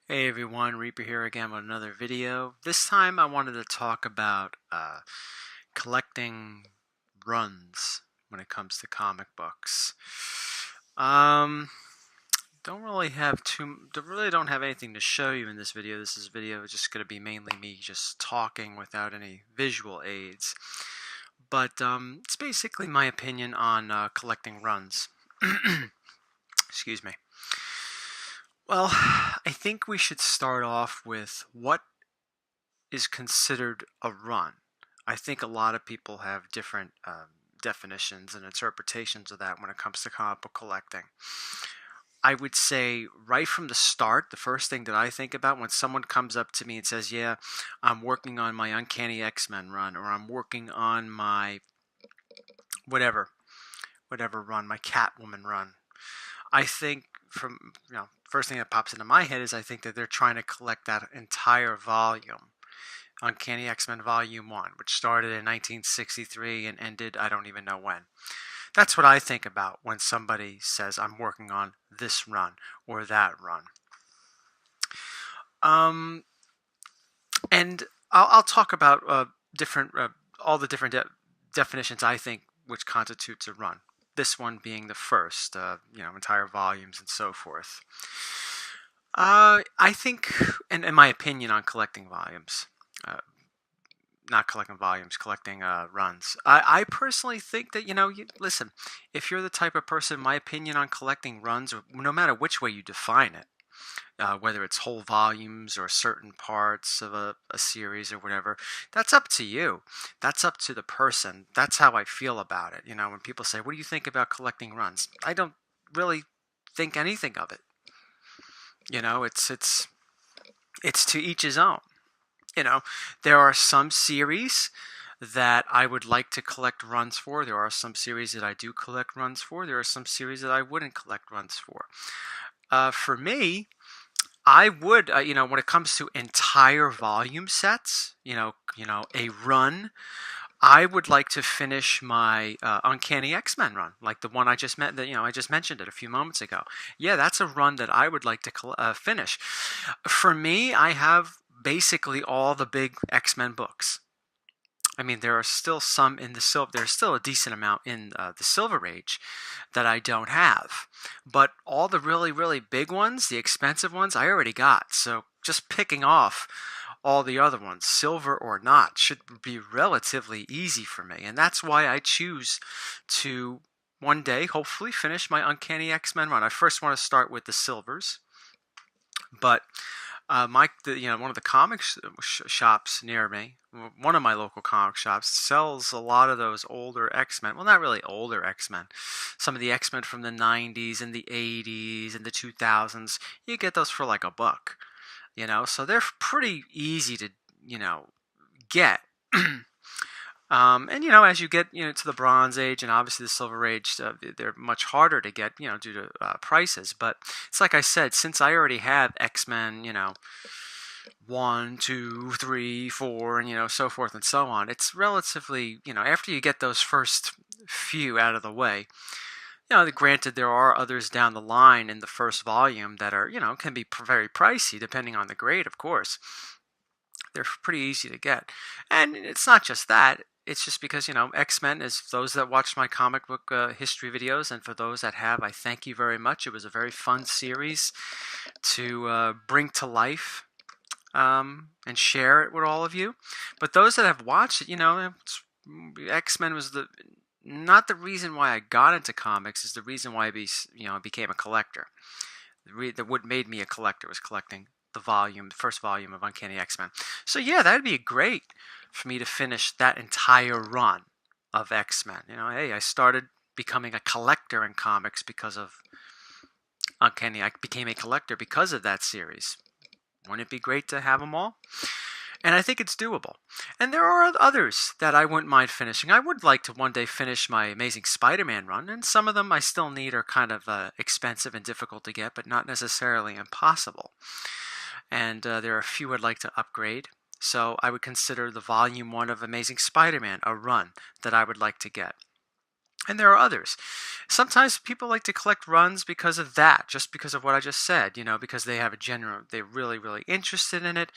Hey everyone, Reaper here again with another video. This time I wanted to talk about collecting runs when it comes to comic books. Um, really don't have anything to show you in this video. This is video just going to be mainly me just talking without any visual aids. But it's basically my opinion on collecting runs. Excuse me. Well, I think we should start off with what is considered a run. I think a lot of people have different definitions and interpretations of that when it comes to comic book collecting. I would say right from the start, the first thing that I think about when someone comes up to me and says, yeah, I'm working on my Uncanny X-Men run, or I'm working on my whatever run, my Catwoman run. I think first thing that pops into my head is I think that they're trying to collect that entire volume. Uncanny X-Men Volume 1, which started in 1963 and ended I don't even know when. That's what I think about when somebody says I'm working on this run or that run. And I'll talk about all the different definitions I think which constitutes a run. This one being the first, entire volumes and so forth. I think, and in my opinion on collecting volumes, not collecting volumes, collecting runs. I personally think that, listen, if you're the type of person, my opinion on collecting runs, no matter which way you define it, whether it's whole volumes or certain parts of a series or whatever, that's up to you. That's up to the person. That's how I feel about it. When people say, what do you think about collecting runs? I don't really think anything of it. It's to each his own. There are some series that I would like to collect runs for. There are some series that I do collect runs for. There are some series that I wouldn't collect runs for. For me, I would, when it comes to entire volume sets, a run, I would like to finish my Uncanny X-Men run, like the one I just met. I just mentioned it a few moments ago. Yeah, that's a run that I would like to finish. For me, I have basically all the big X-Men books. I mean, there are still some in the silver. There's still a decent amount in the Silver Age that I don't have, but all the really, really big ones, the expensive ones, I already got. So just picking off all the other ones, silver or not, should be relatively easy for me, and that's why I choose to one day hopefully finish my Uncanny X-Men run. I first want to start with the silvers, but one of the comic shops near me, one of my local comic shops, sells a lot of those older X-Men. Well, not really older X-Men. Some of the X-Men from the 90s and the 80s and the 2000s. You get those for like $1. So they're pretty easy to, get. And as you get to the Bronze Age and obviously the Silver Age, they're much harder to get due to prices. But it's like I said, since I already have X-Men 1, 2, 3, 4, and so forth and so on, it's relatively after you get those first few out of the way. Granted, there are others down the line in the first volume that are can be very pricey depending on the grade, of course. They're pretty easy to get, and it's not just that. It's just because, X-Men, is those that watched my comic book history videos, and for those that have, I thank you very much. It was a very fun series to bring to life and share it with all of you. But those that have watched it, X-Men was not the reason why I got into comics, is the reason why I became a collector. What made me a collector was collecting the first volume of Uncanny X-Men. So yeah, that'd be great for me to finish that entire run of X-Men. Hey, I started becoming a collector in comics because of Uncanny. I became a collector because of that series. Wouldn't it be great to have them all? And I think it's doable. And there are others that I wouldn't mind finishing. I would like to one day finish my Amazing Spider-Man run, and some of them I still need are kind of expensive and difficult to get, but not necessarily impossible. And there are a few I'd like to upgrade. So I would consider the Volume 1 of Amazing Spider-Man a run that I would like to get. And there are others. Sometimes people like to collect runs because of that, just because of what I just said, because they have they're really, really interested in it.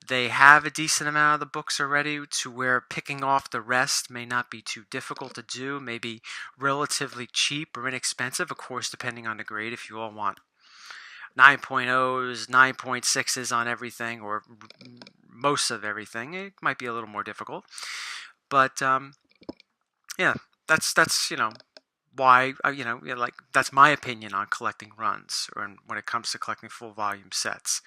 They have a decent amount of the books already to where picking off the rest may not be too difficult to do, maybe relatively cheap or inexpensive, of course, depending on the grade. If you all want 9.0s, 9.6s on everything, or most of everything, it might be a little more difficult. But yeah, that's why like that's my opinion on collecting runs, or when it comes to collecting full volume sets.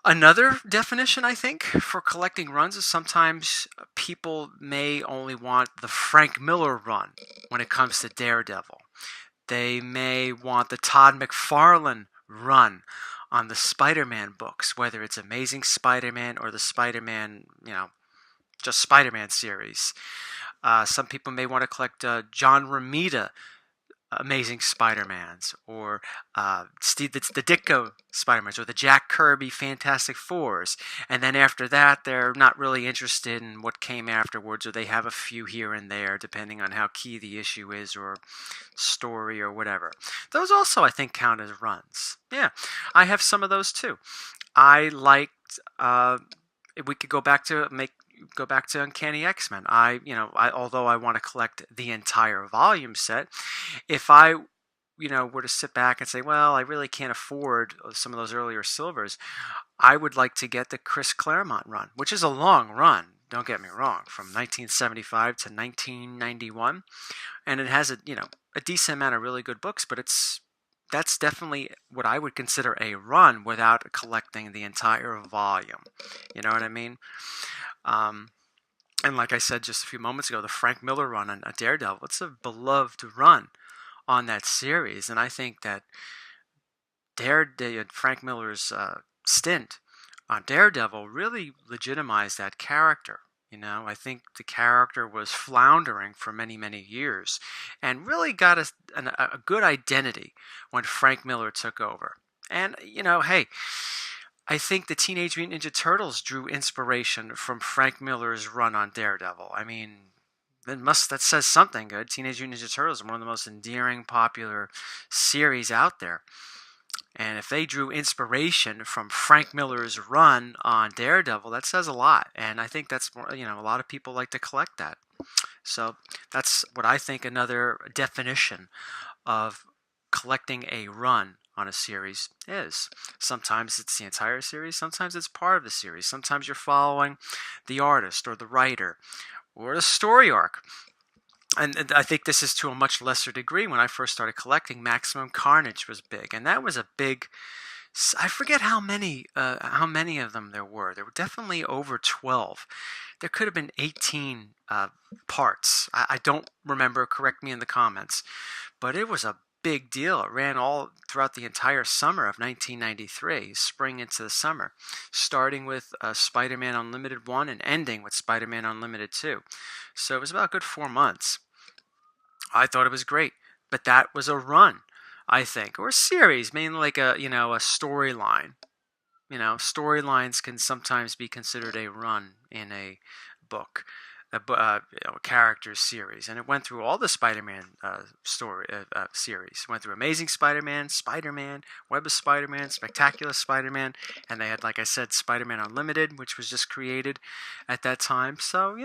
Another definition, I think, for collecting runs is sometimes people may only want the Frank Miller run when it comes to Daredevil. They may want the Todd McFarlane run on the Spider-Man books, whether it's Amazing Spider-Man or the Spider-Man, just Spider-Man series. Some people may want to collect John Romita Amazing Spider-Mans, or the Ditko Spider-Mans, or the Jack Kirby Fantastic Fours. And then after that, they're not really interested in what came afterwards, or they have a few here and there, depending on how key the issue is, or story, or whatever. Those also, I think, count as runs. Yeah, I have some of those too. I liked. We could go back to Uncanny X-Men. Although I want to collect the entire volume set, if I were to sit back and say, well, I really can't afford some of those earlier silvers, I would like to get the Chris Claremont run, which is a long run, don't get me wrong, from 1975 to 1991, and it has a decent amount of really good books, but that's definitely what I would consider a run without collecting the entire volume. You know what I mean? And like I said just a few moments ago, the Frank Miller run on Daredevil, it's a beloved run on that series. And I think that Frank Miller's stint on Daredevil really legitimized that character. I think the character was floundering for many, many years and really got a good identity when Frank Miller took over. And, hey, I think the Teenage Mutant Ninja Turtles drew inspiration from Frank Miller's run on Daredevil. I mean, that says something good. Teenage Mutant Ninja Turtles are one of the most endearing, popular series out there. And if they drew inspiration from Frank Miller's run on Daredevil, that says a lot. And I think that's more, a lot of people like to collect that. So that's what I think another definition of collecting a run on a series is. Sometimes it's the entire series, sometimes it's part of the series, sometimes you're following the artist or the writer or the story arc. And I think this is to a much lesser degree. When I first started collecting, Maximum Carnage was big, and that was a big. I forget how many of them there were. There were definitely over 12. There could have been 18 parts. I don't remember. Correct me in the comments. But it was a big deal. It ran all throughout the entire summer of 1993, spring into the summer, starting with Spider-Man Unlimited 1 and ending with Spider-Man Unlimited 2. So it was about a good 4 months. I thought it was great, but that was a run, I think, or a series, mainly like a storyline. Storylines can sometimes be considered a run in a book, a character series, and it went through all the Spider-Man series. It went through Amazing Spider-Man, Spider-Man, Web of Spider-Man, Spectacular Spider-Man, and they had, like I said, Spider-Man Unlimited, which was just created at that time. So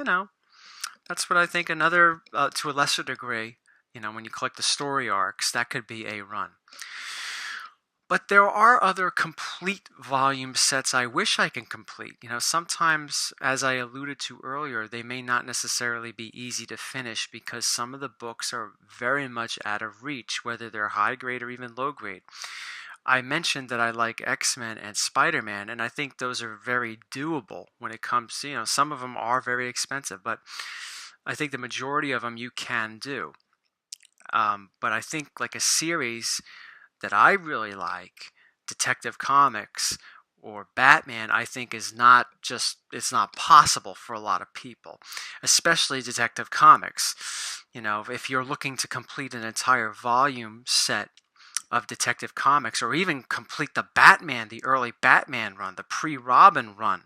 that's what I think. Another, to a lesser degree, when you collect the story arcs, that could be a run. But there are other complete volume sets I wish I can complete. Sometimes, as I alluded to earlier, they may not necessarily be easy to finish because some of the books are very much out of reach, whether they're high grade or even low grade. I mentioned that I like X-Men and Spider-Man, and I think those are very doable when it comes to, some of them are very expensive, but I think the majority of them you can do. But I think like a series that I really like, Detective Comics or Batman, I think it's not possible for a lot of people, especially Detective Comics. If you're looking to complete an entire volume set of Detective Comics, or even complete the early Batman run, the pre-Robin run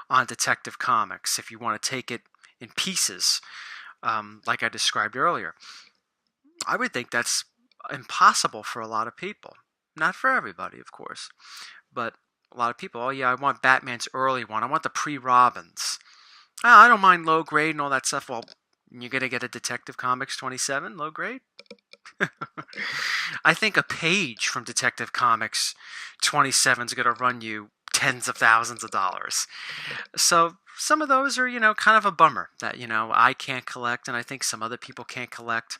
on Detective Comics, if you want to take it in pieces, like I described earlier. I would think that's impossible for a lot of people. Not for everybody, of course, but a lot of people, oh yeah, I want Batman's early one. I want the pre-Robins. I don't mind low grade and all that stuff. Well, you're going to get a Detective Comics 27 low grade? I think a page from Detective Comics 27 is going to run you tens of thousands of dollars. So some of those are, kind of a bummer that, I can't collect and I think some other people can't collect.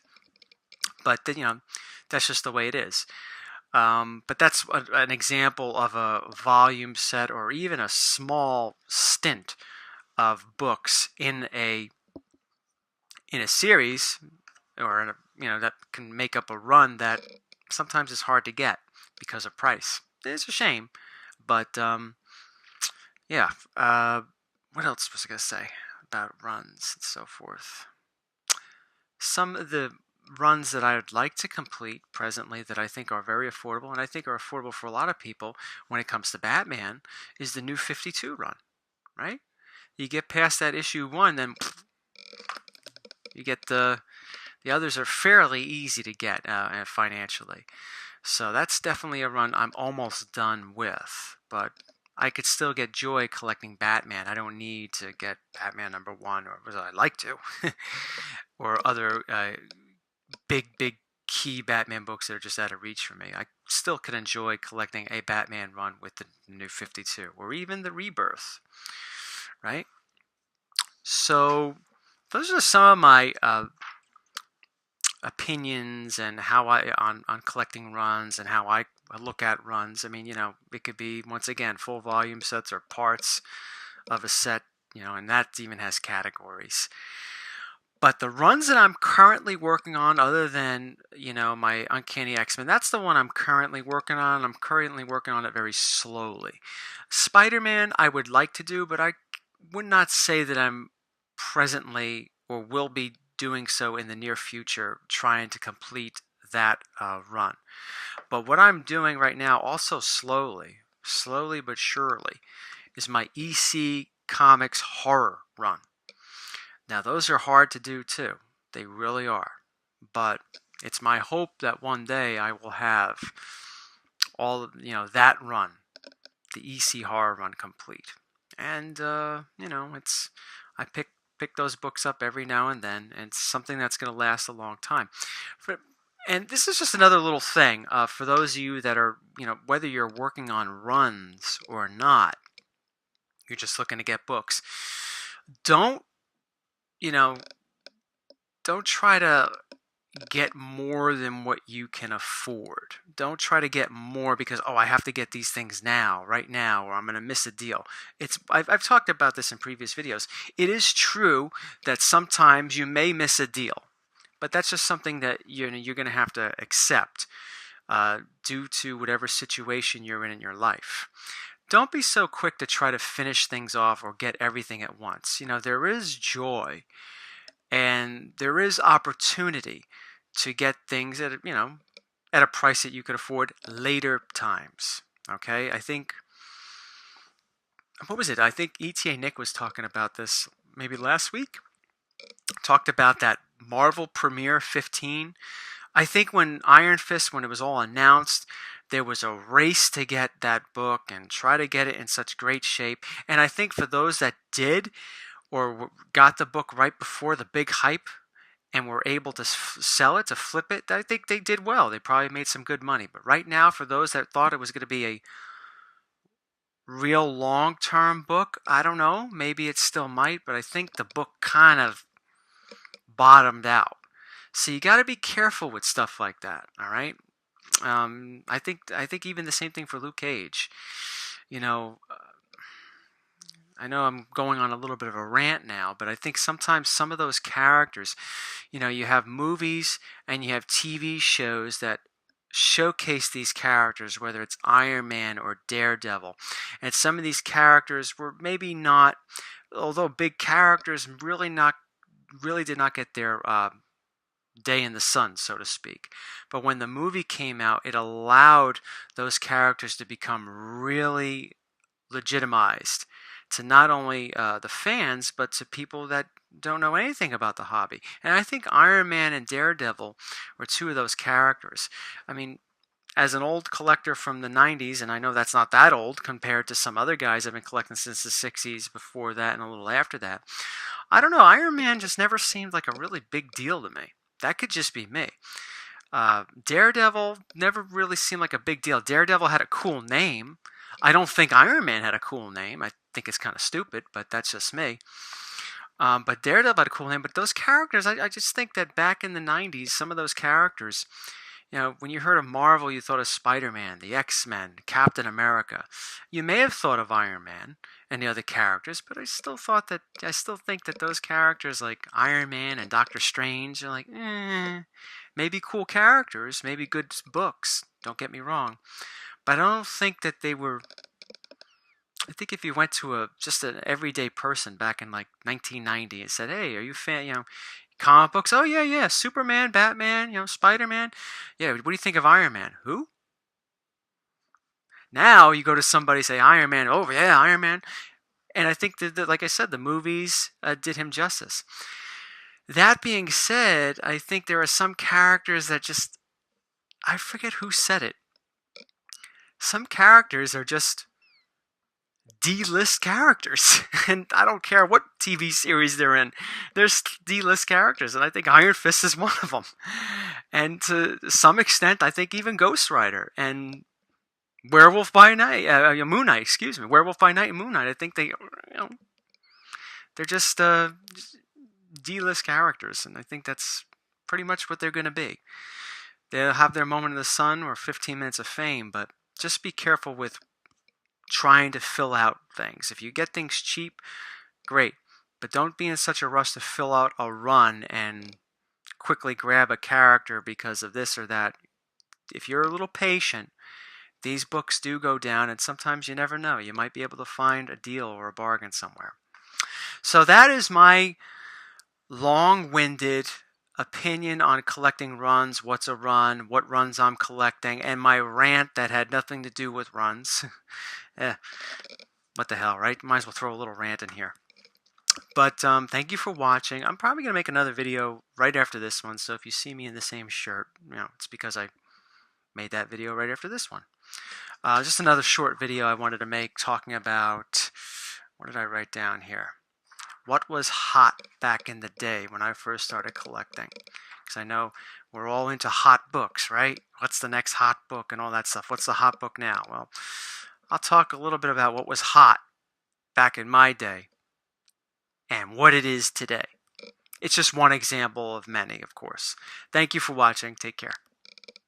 But, that's just the way it is. But that's an example of a volume set or even a small stint of books in a series, or that can make up a run that sometimes is hard to get because of price. It's a shame, but yeah. What else was I gonna say about runs and so forth? Some of the runs that I would like to complete presently that I think are very affordable, and I think are affordable for a lot of people when it comes to Batman, is the New 52 run, right? You get past that issue 1, then you get the others are fairly easy to get financially. So that's definitely a run I'm almost done with, but I could still get joy collecting Batman. I don't need to get Batman #1, or I'd like to, or other big key Batman books that are just out of reach for me. I still could enjoy collecting a Batman run with the New 52, or even the Rebirth, right? So those are some of my opinions and how I on collecting runs and how I look at runs. I mean, it could be, once again, full volume sets or parts of a set, and that even has categories. But the runs that I'm currently working on, other than, my Uncanny X-Men, that's the one I'm currently working on. I'm currently working on it very slowly. Spider-Man I would like to do, but I would not say that I'm presently or will be doing so in the near future, trying to complete that run. But what I'm doing right now, also slowly but surely, is my EC Comics horror run. Now those are hard to do too. They really are. But it's my hope that one day I will have all, that run, the EC horror run, complete. And it's, I pick those books up every now and then, and it's something that's going to last a long time. And this is just another little thing for those of you that are, whether you're working on runs or not, you're just looking to get books. Don't try to get more than what you can afford. Don't try to get more because, I have to get these things right now, or I'm going to miss a deal. I've talked about this in previous videos. It is true that sometimes you may miss a deal, but that's just something that you're going to have to accept due to whatever situation you're in your life. Don't be so quick to try to finish things off or get everything at once. There is joy and there is opportunity to get things at a price that you could afford later times. Okay, I think, what was it? I think ETA Nick was talking about this maybe last week. Talked about that Marvel Premiere 15. I think when Iron Fist, when it was all announced, there was a race to get that book and try to get it in such great shape. And I think for those that did, or got the book right before the big hype and were able to sell it, to flip it, I think they did well. They probably made some good money. But right now, for those that thought it was going to be a real long-term book, I don't know. Maybe it still might, but I think the book kind of bottomed out. So you got to be careful with stuff like that, all right? I think even the same thing for Luke Cage. I know I'm going on a little bit of a rant now, but I think sometimes some of those characters, you have movies and you have TV shows that showcase these characters, whether it's Iron Man or Daredevil. And some of these characters were maybe not, although big characters, really did not get their day in the sun, so to speak. But when the movie came out, it allowed those characters to become really legitimized, to not only the fans, but to people that don't know anything about the hobby. And I think Iron Man and Daredevil were two of those characters. I mean, as an old collector from the 90s, and I know that's not that old compared to some other guys I've been collecting since the 60s, before that and a little after that, I don't know, Iron Man just never seemed like a really big deal to me. That could just be me. Daredevil never really seemed like a big deal. Daredevil had a cool name. I don't think Iron Man had a cool name. I think it's kind of stupid, but that's just me. But Daredevil had a cool name. But those characters, I just think that back in the 90s, some of those characters, when you heard of Marvel, you thought of Spider-Man, the X-Men, Captain America. You may have thought of Iron Man and the other characters, but I still think that those characters like Iron Man and Doctor Strange are like, maybe cool characters, maybe good books. Don't get me wrong, but I don't think that they were. I think if you went to just an everyday person back in like 1990 and said, "Hey, are you a fan? Comic books? Oh yeah, Superman, Batman, Spider-Man. Yeah, what do you think of Iron Man? Who?" Now you go to somebody, say Iron Man. Oh yeah, Iron Man. And I think that like I said, the movies did him justice. That being said, I think there are some characters that just, I forget who said it. Some characters are just D-list characters, and I don't care what TV series they're in. There's D-list characters, and I think Iron Fist is one of them. And to some extent, I think even Ghost Rider and Werewolf by Night, Moon Knight, excuse me, Werewolf by Night and Moon Knight. I think they're just D-list characters, and I think that's pretty much what they're going to be. They'll have their moment in the sun or 15 minutes of fame, but just be careful with trying to fill out things. If you get things cheap, great, but don't be in such a rush to fill out a run and quickly grab a character because of this or that. If you're a little patient, these books do go down, and sometimes you never know. You might be able to find a deal or a bargain somewhere. So that is my long-winded opinion on collecting runs, what's a run, what runs I'm collecting, and my rant that had nothing to do with runs. What the hell, right? Might as well throw a little rant in here. But thank you for watching. I'm probably going to make another video right after this one, so if you see me in the same shirt, it's because I made that video right after this one. Just another short video I wanted to make talking about, what did I write down here? What was hot back in the day when I first started collecting? Because I know we're all into hot books, right? What's the next hot book and all that stuff? What's the hot book now? Well, I'll talk a little bit about what was hot back in my day and what it is today. It's just one example of many, of course. Thank you for watching. Take care.